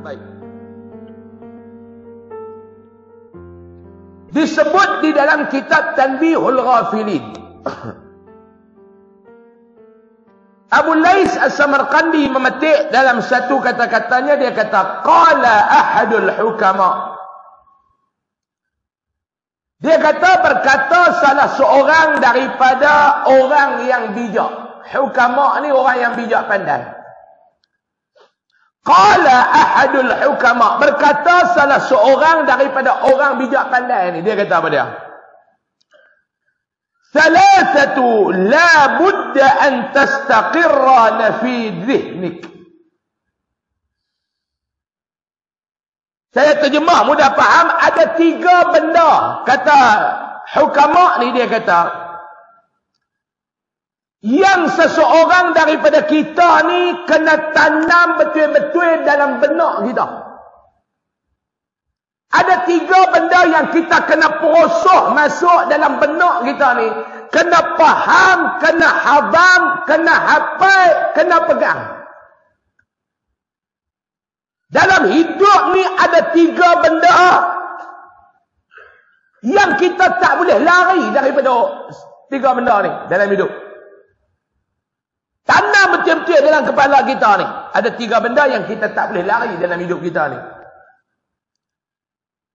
Baik. Disebut di dalam kitab Tanbihul Ghafilin. Abu Lais As-Samarqandi memetik dalam satu kata-katanya, dia kata qala ahadul hukama. Dia kata, berkata salah seorang daripada orang yang bijak. Hukama ni orang yang bijak pandai. Qala ahadul hukama, berkata salah seorang daripada orang bijak pandai ni. Dia kata apa dia? Thalathatu la budda an tastaqirra fi dhihnik. Saya terjemah mudah faham, ada 3 benda. Kata hukama ni, dia kata yang seseorang daripada kita ni kena tanam betul-betul dalam benak kita. Ada 3 benda yang kita kena proses masuk dalam benak kita ni. Kena faham, kena habam, kena hafal, kena pegang. Dalam hidup ni ada 3 benda yang kita tak boleh lari daripada 3 benda ni dalam hidup. Tanam betul-betul dalam kepala kita ni. Ada 3 benda yang kita tak boleh lari dalam hidup kita ni.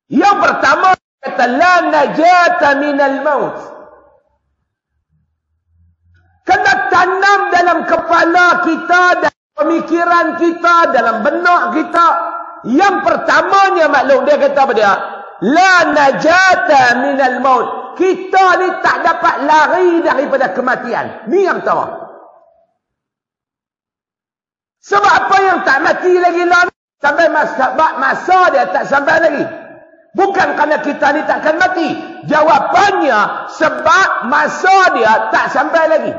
Yang pertama, kata la najata minal maut. Kena tanam dalam kepala kita, dalam pemikiran kita, dalam benak kita. Yang pertamanya maklum, dia kata apa dia? La najata minal maut. Kita ni tak dapat lari daripada kematian. Ni yang pertama. Sebab apa yang tak mati lagi lah? Sampai masa dia tak sampai lagi. Bukan kerana kita ni takkan mati. Jawapannya sebab masa dia tak sampai lagi.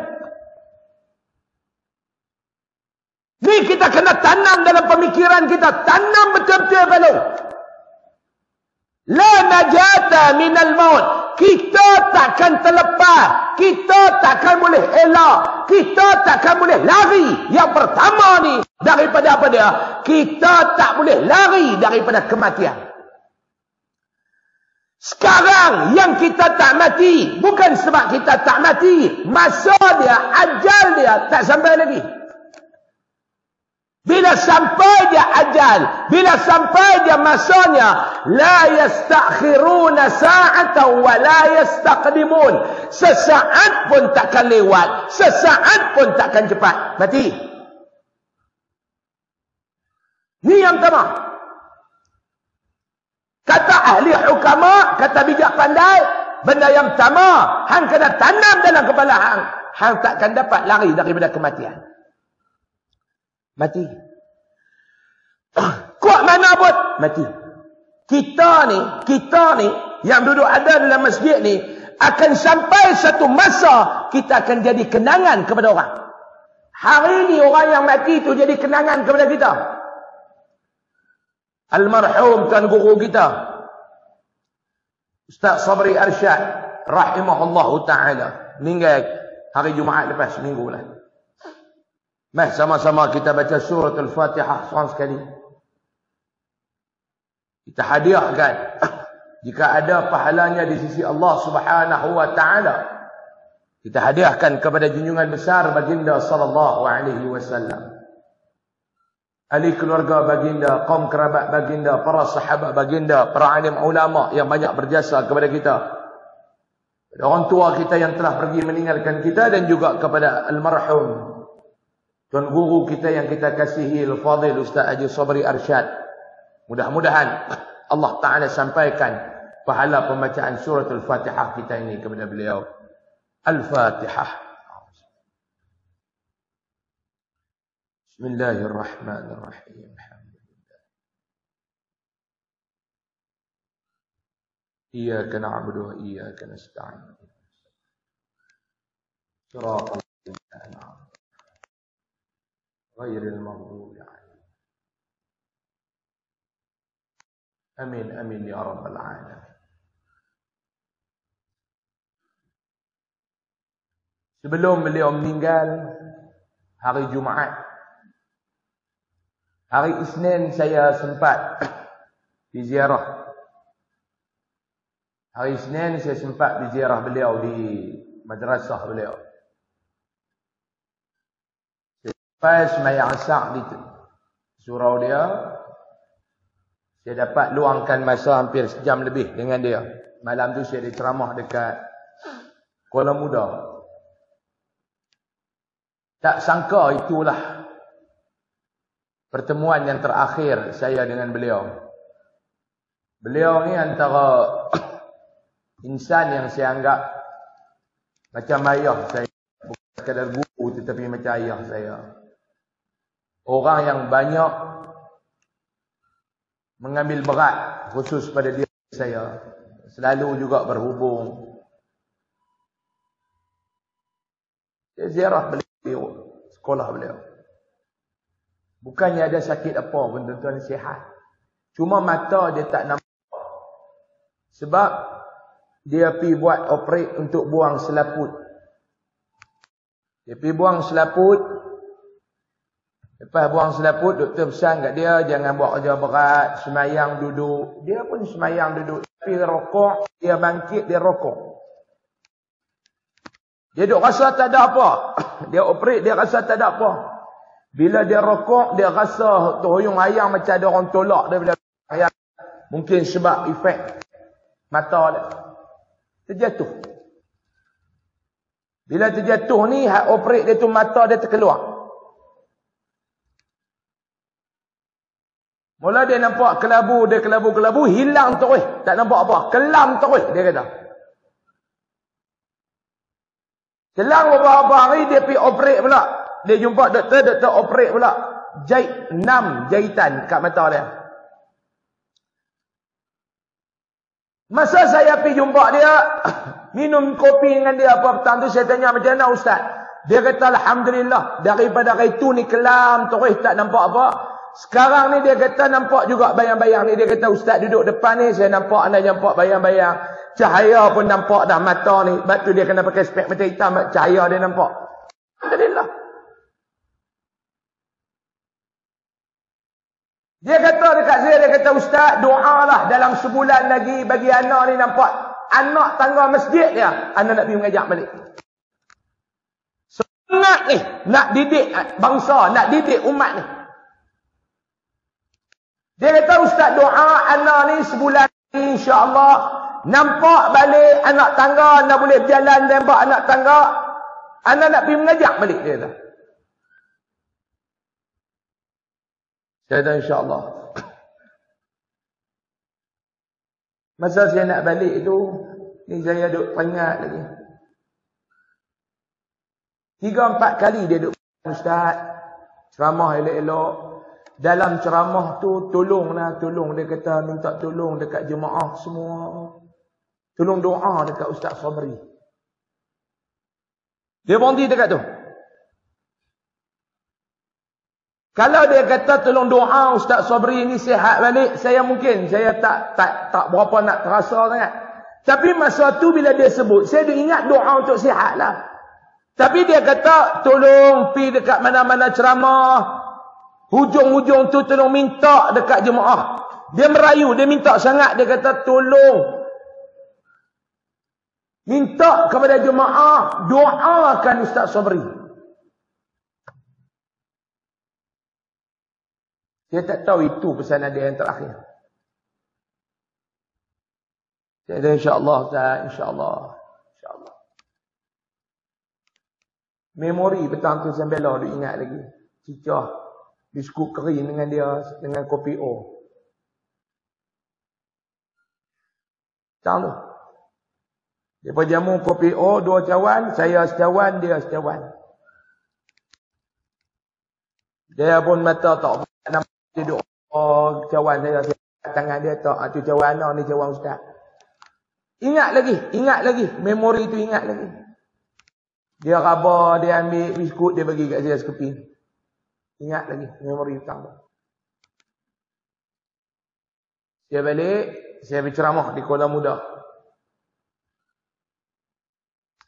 Ni kita kena tanam dalam pemikiran kita. Tanam betul-betul kalau. La najata minal maut. Kita takkan terlepas. Kita takkan boleh elak. Kita takkan boleh lari. Yang pertama ni, daripada apa dia? Kita tak boleh lari daripada kematian. Sekarang yang kita tak mati, bukan sebab kita tak mati. Masa dia, ajal dia tak sampai lagi. Bila sampai dia ajal, bila sampai dia masanya, la yastakhiruna sa'atan wa la yastaqdimun. Sesaat pun takkan lewat, sesaat pun takkan cepat. Mati. Ni yang pertama. Kata ahli hukama, kata bijak pandai, benda yang pertama, hang kena tanam dalam kepala hang. Hang takkan dapat lari daripada kematian. Mati. Kuat mana pun mati. Kita ni yang duduk ada dalam masjid ni, akan sampai satu masa kita akan jadi kenangan kepada orang. Hari ni orang yang mati itu jadi kenangan kepada kita. Almarhum Tuan Guru kita, Ustaz Sabri Arsyad rahimahullahu ta'ala, meninggal hari Jumaat lepas, minggu lah. Mari sama-sama kita baca surah Al-Fatihah seorang sekali. Kita hadiahkan. Jika ada pahalanya di sisi Allah Subhanahu wa ta'ala, kita hadiahkan kepada junjungan besar baginda sallallahu alaihi wasallam. Ahli keluarga baginda, kaum kerabat baginda, para sahabat baginda, para alim ulama yang banyak berjasa kepada kita. Orang tua kita yang telah pergi meninggalkan kita, dan juga kepada almarhum Tuan Guru kita yang kita kasihi, Al-Fadhil Ustaz Haji Sabri Arsyad. Mudah-mudahan Allah Ta'ala sampaikan pahala pembacaan surah Al-Fatihah kita ini kepada beliau. Al-Fatihah. Bismillahirrahmanirrahim. Alhamdulillah. Iyyaka na'budu wa iyyaka nasta'in. Shiratal ladzina an'amta ghairil maghdubi 'alaihim. Amin amin ya rabbal alamin. Sebelum beliau meninggal hari Jumaat, Hari Isnin saya sempat di ziarah. Hari Isnin saya sempat di ziarah beliau di madrasah beliau. Lepas sembahyang asar di surau dia, saya dapat luangkan masa hampir sejam lebih dengan dia. Malam tu saya ada ceramah dekat Kuala Muda. Tak sangka itulah pertemuan yang terakhir saya dengan beliau. Beliau ni antara insan yang saya anggap macam ayah saya. Bukan sekadar guru tetapi macam ayah saya. Orang yang banyak mengambil berat khusus pada diri saya. Selalu juga berhubung. Saya ziarah beliau, sekolah beliau. Bukannya ada sakit apa pun, tuan-tuan, sihat. Cuma mata dia tak nampak. Sebab dia pergi buat operate untuk buang selaput. Dia pergi buang selaput. Lepas buang selaput, doktor pesan kat dia, jangan buat kerja berat, semayang duduk. Dia pun semayang duduk. Tapi rokok, dia bangkit, dia rokok. Dia duk rasa tak ada apa. Dia operate, dia rasa tak ada apa. Bila dia rokok, dia rasa toyong ayam macam ada orang tolak dia bila ayam. Mungkin sebab efek mata dia. Terjatuh. Bila terjatuh ni, operate dia tu mata dia terkeluar. Mula dia nampak kelabu, dia kelabu-kelabu, hilang terus. Tak nampak apa. Kelam terus, dia kata. Selang beberapa hari, dia pergi operate pula. Dia jumpa doktor operate pula. Jahit 6 jahitan kat mata dia. Masa saya pergi jumpa dia, minum kopi dengan dia apa petang tu, saya tanya macam mana Ustaz? Dia kata Alhamdulillah, daripada hari tu ni kelam terus, tak nampak apa. Sekarang ni dia kata nampak juga bayang-bayang ni. Dia kata Ustaz duduk depan ni, saya nampak anda nampak bayang-bayang. Cahaya pun nampak dah mata ni. Sebab tu dia kena pakai spek mata hitam, cahaya dia nampak. Alhamdulillah. Dia kata dekat saya, dia kata Ustaz doalah dalam sebulan lagi bagi anak ni nampak anak tangga masjid dia. Anak nak pergi mengajak balik. Semangat ni nak didik bangsa, nak didik umat ni. Dia kata Ustaz doa anak ni sebulan ni insya-Allah nampak balik anak tangga, anda boleh berjalan nampak anak tangga. Anda nak pergi mengajak balik dia kata. Saya kata insya-Allah. Masa saya nak balik tu, ni saya duk peringat lagi. 3-4 kali dia duk Ustaz ceramah elok-elok. Dalam ceramah tu tolonglah, tolong dia kata minta tolong dekat jemaah semua. Tolong doa dekat Ustaz Sabri. Dia berhenti dekat tu. Kalau dia kata tolong doa Ustaz Sabri ni sihat balik, saya tak berapa nak terasa sangat. Tapi masa tu bila dia sebut, saya dah ingat doa untuk sihat lah. Tapi dia kata tolong pergi dekat mana-mana ceramah. Hujung-hujung tu tolong minta dekat jemaah. Dia merayu, dia minta sangat. Dia kata tolong minta kepada jemaah doakan Ustaz Sabri. Dia tak tahu itu pesanan dia yang terakhir. Saya kata insya-Allah Ustaz, insya-Allah. Insya-Allah. Memori petang tu sampai lah dia ingat lagi. Cicah biskut kering dengan dia, dengan kopi O. Tahu tu. Dia jamu kopi O, 2 cawan, saya secawan, dia secawan. Dia pun mata tak nampak dia duduk. Oh, cawan saya, tangan dia tak, tu cawan anak ni cawan Ustaz. Ingat lagi, memori tu ingat lagi. Dia raba, dia ambil biskut, dia bagi kat saya sekeping. Ingat lagi, memori hutang tu. Saya balik, saya berceramah di Kuala Muda.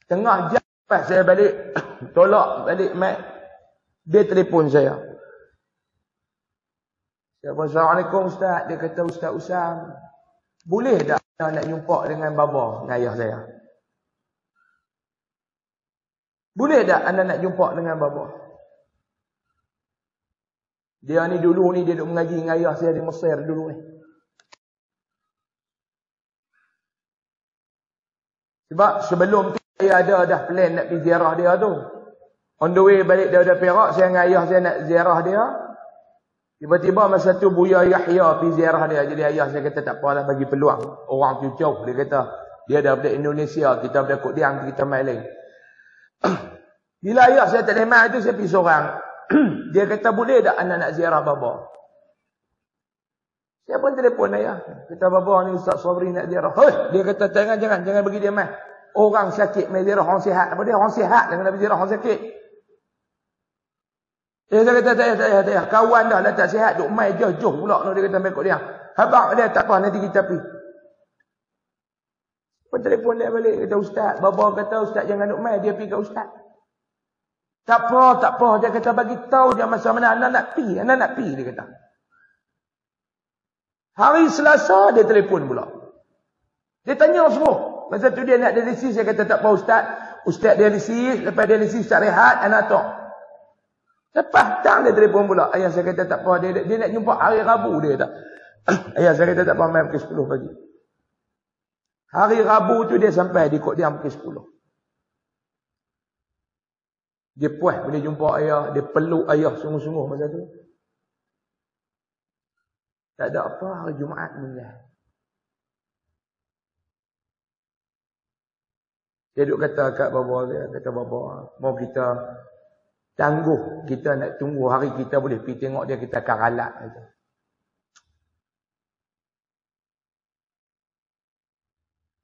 Tengah jam lepas saya balik, tolak balik mic. Dia telefon saya. Assalamualaikum Ustaz. Dia kata, Ustaz Usam, boleh tak nak jumpa dengan bapa, dengan ayah saya? Boleh tak anda nak jumpa dengan bapa? Dia ni dulu ni dia duduk mengaji dengan ayah saya di Mesir dulu ni. Sebab sebelum tu saya ada dah plan nak pergi ziarah dia tu. On the way balik daripada Perak, saya dengan ayah saya nak ziarah dia. Tiba-tiba masa tu Buya Yahya pergi ziarah dia. Jadi ayah saya kata tak apalah, bagi peluang. Orang tu jauh. Dia kata dia daripada Indonesia, kita daripada Kok Diang, kita main lain. Bila ayah saya tak lemak tu, saya pergi seorang. Dia kata, boleh tak anda nak ziarah bapa? Saya pun telefon ayah. Kata, bapa ni Ustaz Sabri nak ziarah. Hei! Dia kata, jangan bagi dia main. Orang sakit main ziarah orang sihat. Apa dia? Orang sihat dengan nak ziarah orang sakit. Dia kata, tak payah. Kawan dah lah tak sihat. Duk main jauh pula. Dia kata, main Kok Diang. Habang dia, tak apa, nanti kita pergi. Pun telefon dia balik. Kata, Ustaz. Bapa kata, Ustaz jangan duk main. Dia pergi ke Ustaz. Tak apa. Dia kata, bagi tahu dia masa mana anak nak pi, dia kata. Hari Selasa dia telefon pula. Dia tanya semua. Masa tu dia nak dialisis, saya kata tak apa Ustaz. Ustaz dialisis, lepas dialisis Ustaz rehat, anak tak. Lepas tang dia telefon pula. Ayah saya kata tak apa, dia nak jumpa hari Rabu, dia kata. Ayah saya kata tak apa, main pukul 10 pagi. Hari Rabu tu dia sampai di Kok Diang pukul 10. Dia puas boleh jumpa ayah. Dia peluk ayah sungguh-sungguh masa tu. Tak ada apa, hari Jumaat meninggal. Dia duduk kata kat bapa dia. Kata bapa, mau kita tangguh. Kita nak tunggu hari kita boleh pergi tengok dia. Kita akan ralat.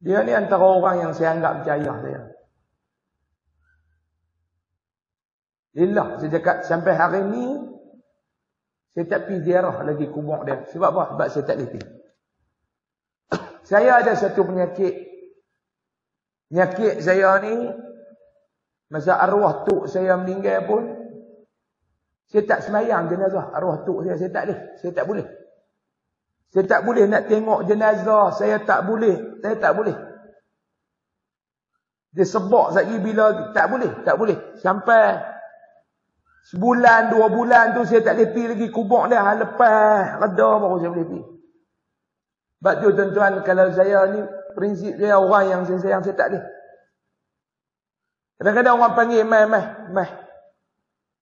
Dia ni antara orang yang saya anggap macam ayah saya. Lillah, saya cakap sampai hari ni saya tak pergi ziarah lagi kubur dia. Sebab apa? Sebab saya tak boleh pergi. Saya ada satu penyakit. Penyakit saya ni, masa arwah tok saya meninggal pun, saya tak semayang jenazah arwah tok saya. Saya tak boleh. Saya tak boleh nak tengok jenazah. Saya tak boleh. Dia sebab lagi bila tak boleh. Sampai sebulan, 2 bulan tu saya tak boleh pergi lagi kubur dia. Lepas reda baru saya boleh pergi. Sebab tu tuan-tuan, kalau saya ni prinsip dia orang yang saya sayang, saya tak boleh. Kadang-kadang orang panggil mai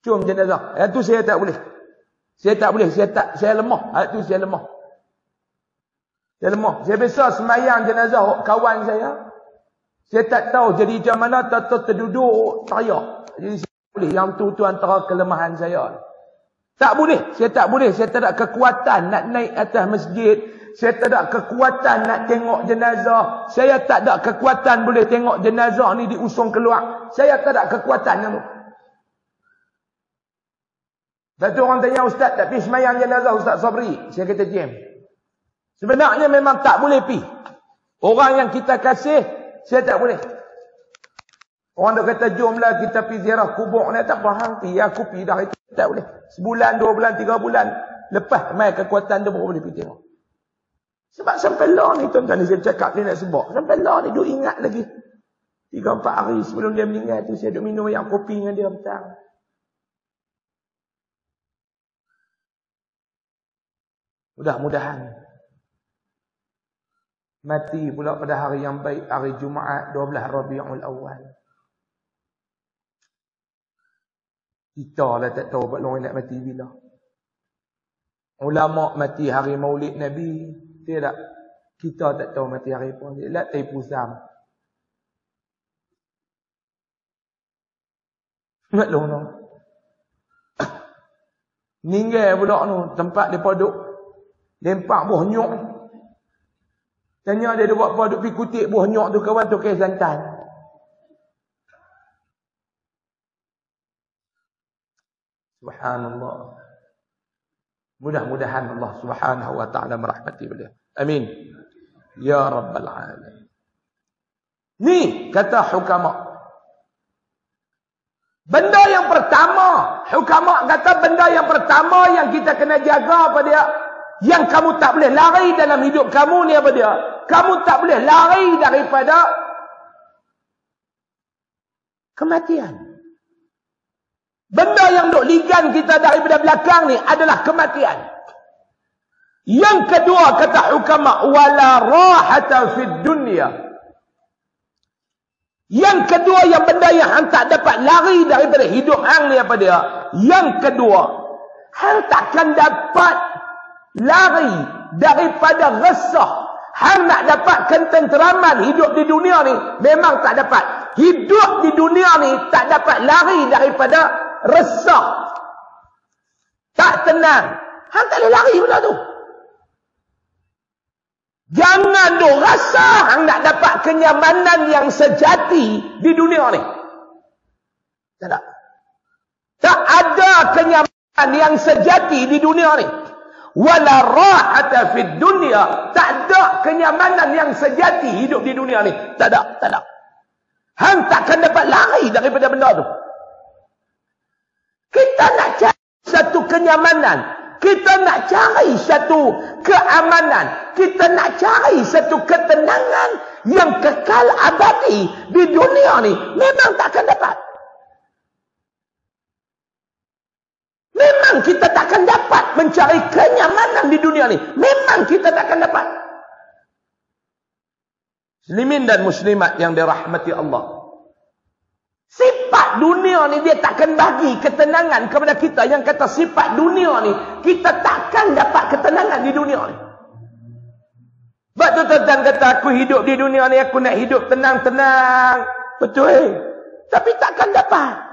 cium jenazah. Yang tu saya tak boleh. Saya lemah. Itu saya lemah. Saya biasa semayang jenazah kawan saya. Saya tak tahu jadi macam mana, terduduk teriak. Jadi boleh. Yang tu antara kelemahan saya. Tak boleh. Saya tak boleh. Saya tak ada kekuatan nak naik atas masjid. Saya tak ada kekuatan nak tengok jenazah. Saya tak ada kekuatan boleh tengok jenazah ni diusung keluar. Saya tak ada kekuatan. Satu orang tanya, Ustaz tak pergi semayang jenazah Ustaz Sabri? Saya kata, Jam. Sebenarnya memang tak boleh pergi. Orang yang kita kasih, saya tak boleh. Orang dah kata, jomlah kita pergi ziarah kubur ni. Tak faham, pergi. Aku pergi dah itu. Tak boleh. Sebulan, 2 bulan, 3 bulan. Lepas main kekuatan dia baru boleh pergi tengok. Sebab sampai lah ni tuan-tuan ni saya cakap ni nak sebab. Sampai lah ni duk ingat lagi. 3-4 hari sebelum dia meninggal tu saya duk minum yang kopi dengan dia petang. Mudah-mudahan mati pula pada hari yang baik, hari Jumaat 12 Rabiul Awal. Kita lah tak tahu Pak Long nak mati bila. Ulama mati hari Maulid Nabi, tidak. Kita tak tahu mati hari apa. Lah tipu sam. Pak Long no. Ninggal pula tu tempat dia duduk. Lempak buah nyok. Tanya dia buat apa, duk pergi kutip buah nyok tu kawan tu ke santan. Subhanallah. Mudah-mudahan Allah Subhanahu wa taala merahmati beliau. Amin. Ya Rabbal Alamin. Ni kata hukama. Benda yang pertama, hukama kata benda yang pertama yang kita kena jaga apa dia? Yang kamu tak boleh lari dalam hidup kamu ni apa dia? Kamu tak boleh lari daripada kematian. Benda yang duk ligan kita daripada belakang ni adalah kematian. Yang kedua kata hukama, wala rahata fid dunya. Yang kedua yang benda yang hang tak dapat lari daripada hidup hang ni apa dia? Yang kedua, hang takkan dapat lari daripada resah. Hang nak dapat ketenteraman hidup di dunia ni memang tak dapat. Hidup di dunia ni tak dapat lari daripada resah. Tak tenang. Hang tak boleh lari benda tu. Jangan duk rasa hang nak dapat kenyamanan yang sejati di dunia ni. Tak ada. Tak ada kenyamanan yang sejati di dunia ni. Wala rahata fid dunya. Tak ada kenyamanan yang sejati hidup di dunia ni. Tak ada, tak ada. Hang takkan dapat lari daripada benda tu. Kita nak cari satu kenyamanan. Kita nak cari satu keamanan. Kita nak cari satu ketenangan yang kekal abadi di dunia ni. Memang takkan dapat. Memang kita takkan dapat mencari kenyamanan di dunia ni. Memang kita takkan dapat. Muslimin dan muslimat yang dirahmati Allah. Sifat dunia ni dia takkan bagi ketenangan kepada kita. Yang kata sifat dunia ni, kita takkan dapat ketenangan di dunia ni. Sebab tu tuan-tuan kata, aku hidup di dunia ni, aku nak hidup tenang-tenang. Betul. Tapi takkan dapat.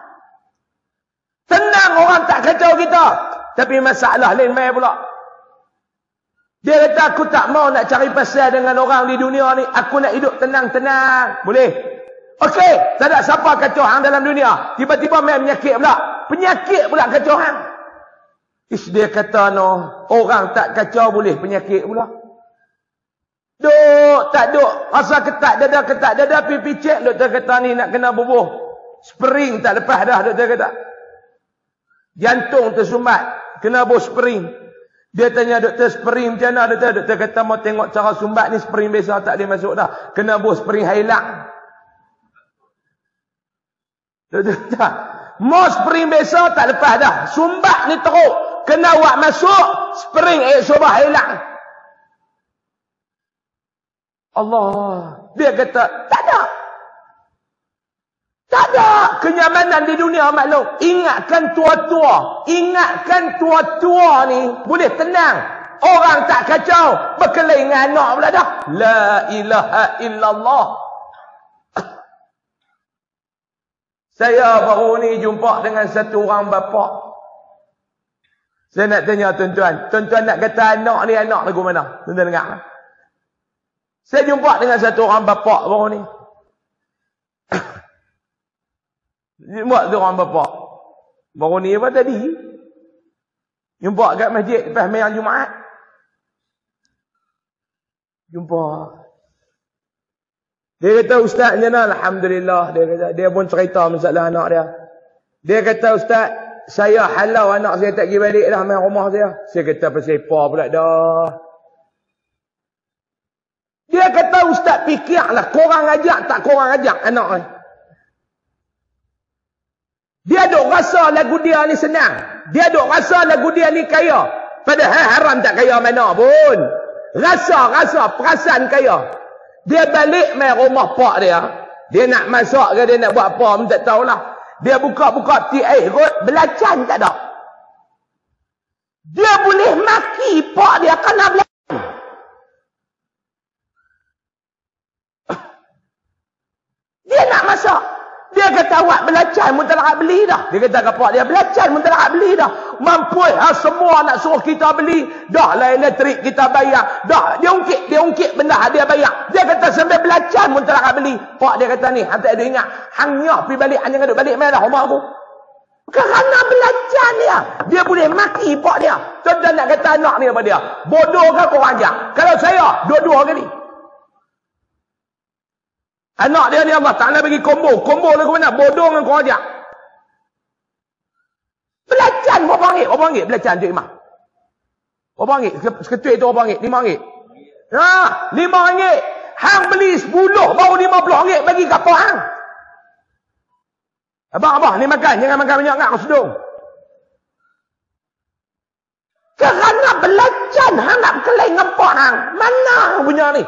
Tenang orang tak kacau kita. Tapi masalah lain mai pula. Dia kata aku tak mau nak cari pasal dengan orang di dunia ni. Aku nak hidup tenang-tenang. Boleh? Okey. Tak ada siapa kacau hang dalam dunia. Tiba-tiba mai penyakit pula. Penyakit pula kacau hang. Dia kata no. Orang tak kacau boleh penyakit pula. Duk. Tak duk. Rasa ketat dada pipi cek. Doktor kata ni nak kena bubuh. Spring tak lepas dah doktor kata. Jantung tersumbat. Kena bos spring. Dia tanya doktor spring macam mana doktor? Doktor kata mau tengok cara sumbat ni spring biasa tak boleh masuk dah. Kena bos spring hilang. Doktor kata mau spring biasa tak lepas dah. Sumbat ni teruk. Kena buat masuk spring subah hilang. Allah. Dia kata tak ada. Tak ada kenyamanan di dunia maklum. Ingatkan tua-tua. Ingatkan tua-tua ni boleh tenang. Orang tak kacau. Berkelahi dengan anak pula dah. La ilaha illallah. Saya baru ni jumpa dengan satu orang bapa. Saya nak tanya tuan-tuan. Tuan-tuan nak kata anak ni anak lagu mana? Tuan-tuan dengar. Saya jumpa dengan satu orang bapa baru ni. Jumpa tu orang bapa. Baru ni apa tadi? Jumpa kat masjid lepas mayang Jumaat. Jumpa. Dia kata ustaz ni lah, alhamdulillah. Dia kata dia pun cerita masalah anak dia. Dia kata ustaz, saya halau anak saya tak pergi balik dah main rumah saya. Saya kata pasal apa pula dah. Dia kata ustaz fikirlah korang ajak tak korang ajak anak ni. Dia duk rasa lagu dia ni senang. Dia duk rasa lagu dia ni kaya. Padahal haram tak kaya mana pun. Rasa perasaan kaya. Dia balik main rumah pak dia. Dia nak masak ke dia nak buat apa pun tak tahulah. Dia buka-buka peti air kot. Belacan tak ada. Dia boleh maki pak dia kena belacan. Dia nak masak. Dia kata awak belacan pun tak nak beli dah. Dia kata kepada dia belacan pun tak nak beli dah. Mampu semua nak suruh kita beli. Dah lah elektrik kita bayar. Dah dia ungkit benda dia bayar. Dia kata sampai belacan pun tak nak beli. Pak dia kata ni, hang tak ada ingat. Hang nyah pergi balik, hang jangan duduk balik main dah rumah aku. Kerana belacan dia. Dia boleh maki pak dia. Tuan-tuan nak kata anak ni apa dia? Bodoh ke korang ajak? Kalau saya, dua-dua kali. Anak dia ni Allah Ta'ala bagi combo. Combo lagu mana? Bodoh dengan kau ajak. Belacan berapa ringgit? Berapa ringgit belacan Cik Imam? Berapa ringgit? Seketul itu berapa ringgit? RM5. RM5. Hang beli 10 baru RM50 bagi kat pak hang. Abang, ni makan. Jangan makan banyak ngak sedung. Kerana belacan hang nak berkelahi dengan pak hang. Mana hang punya ni?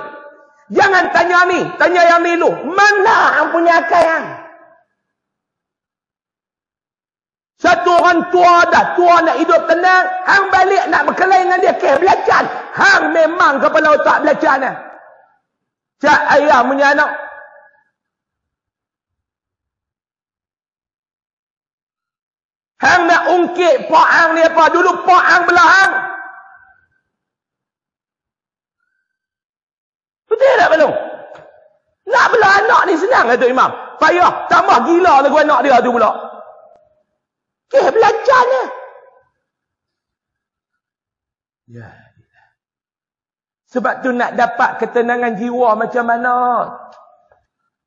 Jangan tanya ni. Tanya yang ni dulu. Mana hang punya akal hang? Satu orang tua dah. Tua nak hidup tenang. Hang balik nak berkelahi dengan dia. Belacan. Hang memang kepala otak belacan lah. Cak ayah punya anak. Hang nak ungkit pak hang ni apa? Dulu pak hang belah hang. Betul tak belum? Nak belah anak ni senang kata Imam. Payah. Tambah gila lagu anak dia tu pula. Belajar ni. Ya. Sebab tu nak dapat ketenangan jiwa macam mana?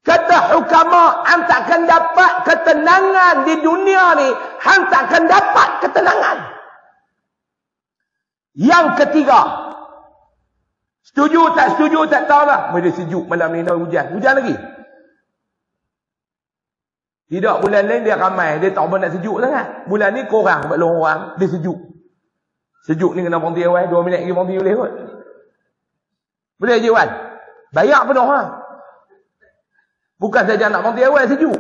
Kata hukama, hang takkan dapat ketenangan di dunia ni. Hang takkan dapat ketenangan. Yang ketiga. Setuju tak tahu lah. Bila sejuk malam ni nak hujan. Hujan lagi. Tidak, bulan lain dia ramai. Dia tak nak sejuk sangat. Bulan ni korang sebab orang dia sejuk. Sejuk ni kena berhenti awal. 2 minit lagi berhenti boleh kot. Boleh je Wan. Bayar penuh ha. Bukan saja nak berhenti awal sejuk.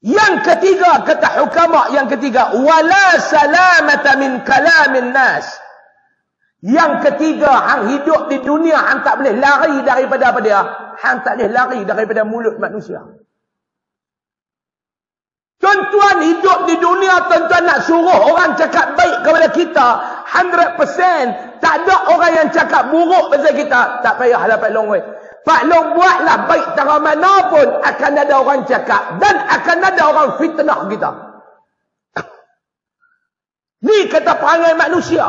Yang ketiga, kata hukama yang ketiga, wala salamata min kalamin nas. Yang ketiga, hang hidup di dunia, hang tak boleh lari daripada apa dia? Hang tak boleh lari daripada mulut manusia. Tuan-tuan hidup di dunia, tuan-tuan nak suruh orang cakap baik kepada kita 100%. Tak ada orang yang cakap buruk pasal kita. Tak payah dapat long way. Pak Long buatlah baik cara mana pun akan ada orang cakap dan akan ada orang fitnah kita. Ni kata perangai manusia.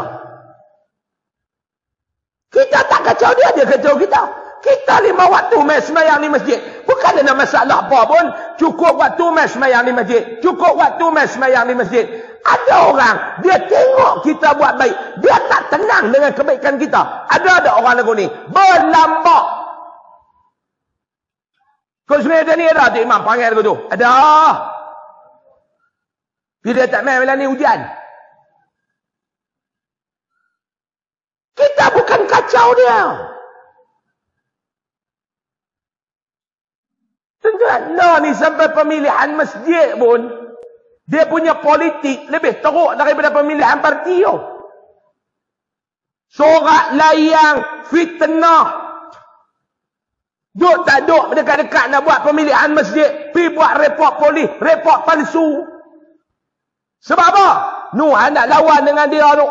Kita tak kacau dia, dia kacau kita. Kita 5 waktu mai sembahyang di masjid. Bukan ada masalah apa pun. Cukup waktu mai sembahyang di masjid. Cukup waktu mai sembahyang di masjid. Ada orang, dia tengok kita buat baik. Dia tak tenang dengan kebaikan kita. Ada orang lagu ni. Berlambak. Kau sebenarnya ni ada tu Imam panggil lagu tu. Ada. Dia tak main malam ni hujan. Kita bukan kacau dia. Tuan-tuan, ni sampai pemilihan masjid pun, dia punya politik lebih teruk daripada pemilihan parti. Sorak layang, fitnah. Duk tak duk dekat-dekat nak buat pemilihan masjid, pergi buat report polis, report palsu. Sebab apa? Nuh nak lawan dengan dia tu.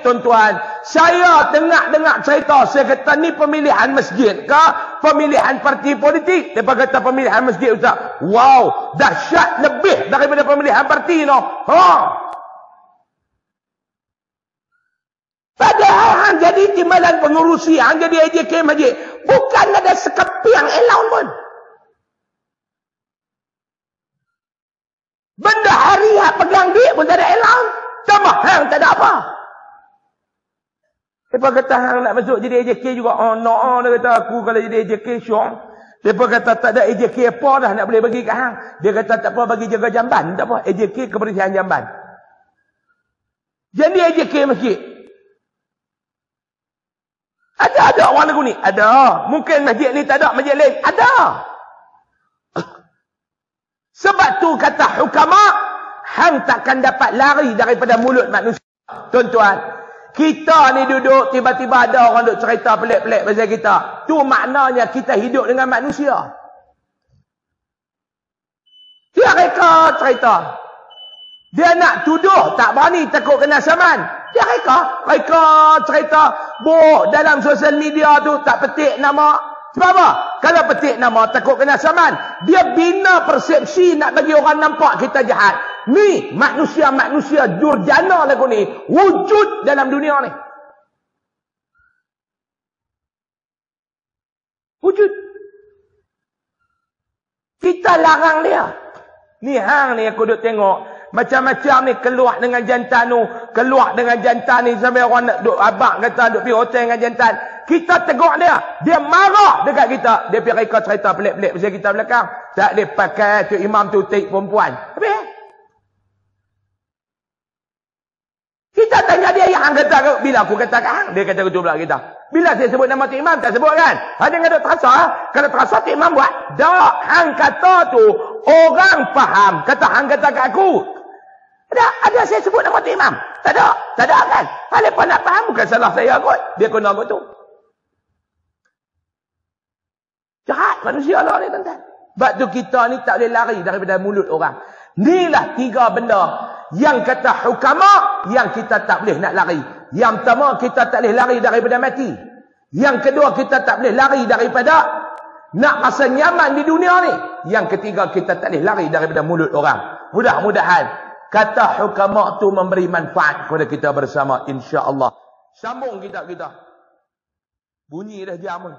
Tuan-tuan, saya dengar cerita, saya kata ni pemilihan masjid ke pemilihan parti politik? Dia kata pemilihan masjid Ustaz. Wow, dahsyat lebih daripada pemilihan parti no. Padahal hang jadi timbalan pengurusi, hang jadi AJK masjid, bukan ada sekepiang allowance pun. Benda hariah pegang duit pun tak ada allowance. Tambah hang tak ada apa. Mereka kata hang nak masuk jadi AJK juga. Dia kata aku kalau jadi AJK syok. Mereka kata tak ada AJK apa dah nak boleh bagi kat hang. Dia kata tak apa bagi jaga jamban. Tak apa AJK kebersihan jamban. Jadi AJK masjid. Ada orang lagu ni. Ada. Mungkin masjid ni tak ada. Masjid lain. Ada. Sebab tu kata hukama, hang takkan dapat lari daripada mulut manusia. Tuan-tuan, kita ni duduk, tiba-tiba ada orang duk cerita pelik-pelik pasal kita. Tu maknanya kita hidup dengan manusia. Dia reka cerita. Dia nak tuduh, tak berani, takut kena saman. Dia reka cerita. Dalam sosial media tu tak petik nama. Sebab apa? Kalau petik nama takut kena saman. Dia bina persepsi nak bagi orang nampak kita jahat. Ni manusia-manusia durjana lagu ni wujud dalam dunia ni. Wujud. Kita larang dia. Ni hang ni aku duk tengok Macam-macam ni keluar dengan jantan tu, keluar dengan jantan ni sampai orang nak duk abang kata duk pergi hotel dengan jantan. Kita tegur dia, dia marah dekat kita. Dia pergi reka cerita pelik-pelik pasal kita belakang. Tak boleh pakai tu imam tu taik perempuan. Habis. Kita tanya dia, yang kata, bila aku kata kat hang, dia kata betul pula kita. Bila saya sebut nama tu imam, tak sebut kan? Ada yang ada terasa, kalau terasa tu imam buat. Tak, hang kata tu, orang faham. Kata hang kata kat aku. Ada saya sebut nama tu imam? Tak ada kan? Halepa nak faham, bukan salah saya kot. Dia kena kot tu. Jahat manusia lah ni tuan-tuan. Sebab tu kita ni tak boleh lari daripada mulut orang. Inilah 3 benda yang kata hukama yang kita tak boleh nak lari. Yang pertama, kita tak boleh lari daripada mati. Yang kedua, kita tak boleh lari daripada nak rasa nyaman di dunia ni. Yang ketiga, kita tak boleh lari daripada mulut orang. Mudah-mudahan kata hukama tu memberi manfaat kepada kita bersama, insya-Allah. Sambung kitab kita. Bunyi dah jam pun.